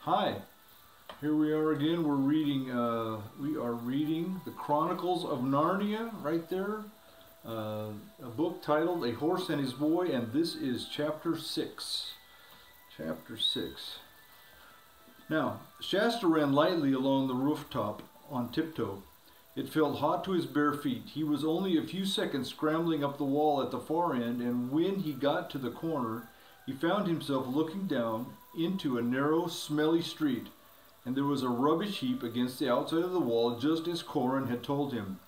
Hi, here we are again. We are reading the Chronicles of Narnia right there. A book titled A Horse and His Boy, and this is chapter 6. Chapter 6. Now, Shasta ran lightly along the rooftop on tiptoe. It felt hot to his bare feet. He was only a few seconds scrambling up the wall at the far end, and when he got to the corner, he found himself looking down into a narrow, smelly street, and there was a rubbish heap against the outside of the wall, just as Corin had told him.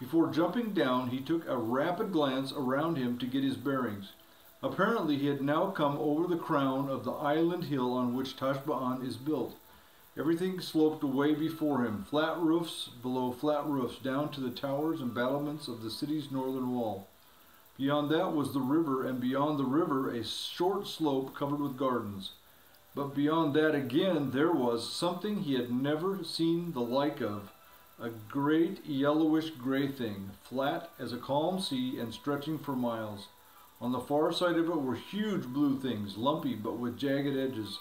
Before jumping down, he took a rapid glance around him to get his bearings. Apparently he had now come over the crown of the island hill on which Tashba'an is built. Everything sloped away before him, flat roofs below flat roofs, down to the towers and battlements of the city's northern wall. Beyond that was the river, and beyond the river a short slope covered with gardens. But beyond that again there was something he had never seen the like of, a great yellowish gray thing, flat as a calm sea and stretching for miles. On the far side of it were huge blue things, lumpy but with jagged edges,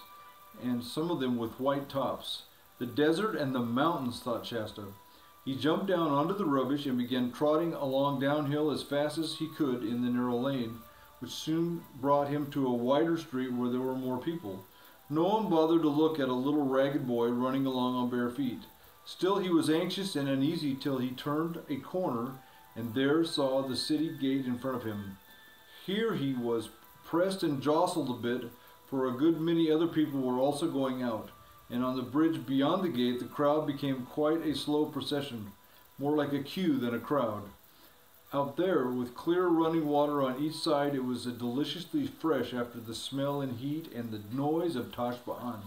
and some of them with white tops. The desert and the mountains, thought Shasta. He jumped down onto the rubbish and began trotting along downhill as fast as he could in the narrow lane, which soon brought him to a wider street where there were more people. No one bothered to look at a little ragged boy running along on bare feet. Still he was anxious and uneasy till he turned a corner and there saw the city gate in front of him. Here he was pressed and jostled a bit, for a good many other people were also going out, and on the bridge beyond the gate the crowd became quite a slow procession, more like a queue than a crowd. Out there, with clear running water on each side, it was deliciously fresh after the smell and heat and the noise of Tashba'an.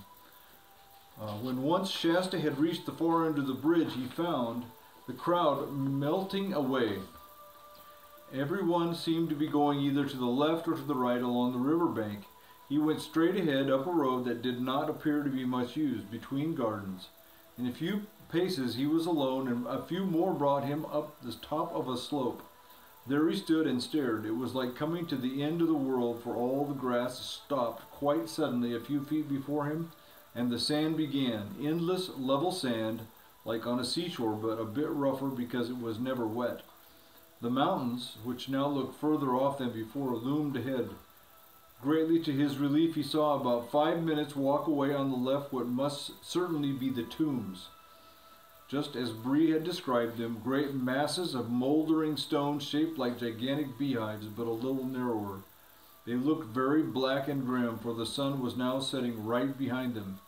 When once Shasta had reached the far end of the bridge, he found the crowd melting away. Everyone seemed to be going either to the left or to the right along the river bank. He went straight ahead up a road that did not appear to be much used, between gardens. In a few paces he was alone, and a few more brought him up the top of a slope. There he stood and stared. It was like coming to the end of the world, for all the grass stopped quite suddenly a few feet before him, and the sand began, endless level sand, like on a seashore, but a bit rougher because it was never wet. The mountains, which now looked further off than before, loomed ahead. Greatly to his relief, he saw about 5 minutes walk away on the left what must certainly be the tombs. Just as Bree had described them, great masses of moldering stone shaped like gigantic beehives, but a little narrower. They looked very black and grim, for the sun was now setting right behind them.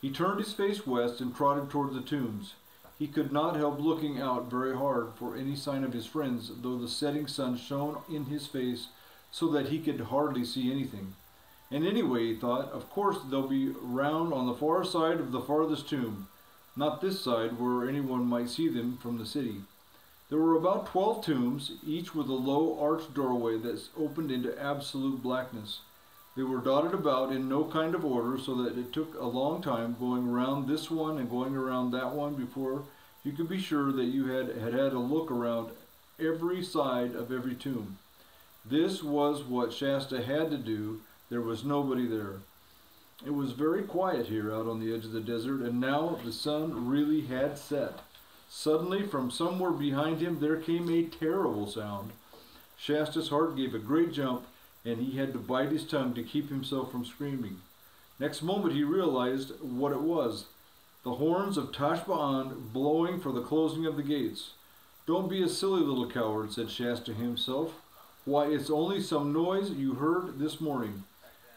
He turned his face west and trotted toward the tombs. He could not help looking out very hard for any sign of his friends, though the setting sun shone in his face so that he could hardly see anything. And anyway, he thought, of course they'll be round on the far side of the farthest tomb, not this side where anyone might see them from the city. There were about 12 tombs, each with a low arched doorway that opened into absolute blackness. They were dotted about in no kind of order, so that it took a long time going around this one and going around that one before you could be sure that you had a look around every side of every tomb. This was what Shasta had to do. There was nobody there. It was very quiet here out on the edge of the desert, and now the sun really had set. Suddenly, from somewhere behind him, there came a terrible sound. Shasta's heart gave a great jump, and he had to bite his tongue to keep himself from screaming. Next moment he realized what it was. The horns of Tashba'an blowing for the closing of the gates. "Don't be a silly little coward," said Shasta himself. "Why, it's only some noise you heard this morning.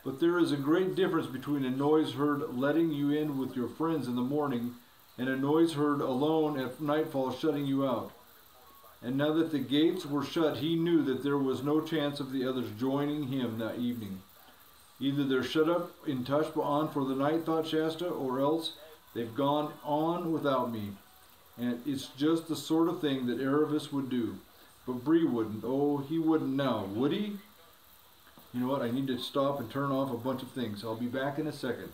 But there is a great difference between a noise heard letting you in with your friends in the morning and a noise heard alone at nightfall shutting you out." And now that the gates were shut, he knew that there was no chance of the others joining him that evening. Either they're shut up in Tashba'an for the night, thought Shasta, or else they've gone on without me. And it's just the sort of thing that Aravis would do. But Bree wouldn't. Oh, he wouldn't now, would he? You know what? I need to stop and turn off a bunch of things. I'll be back in a second.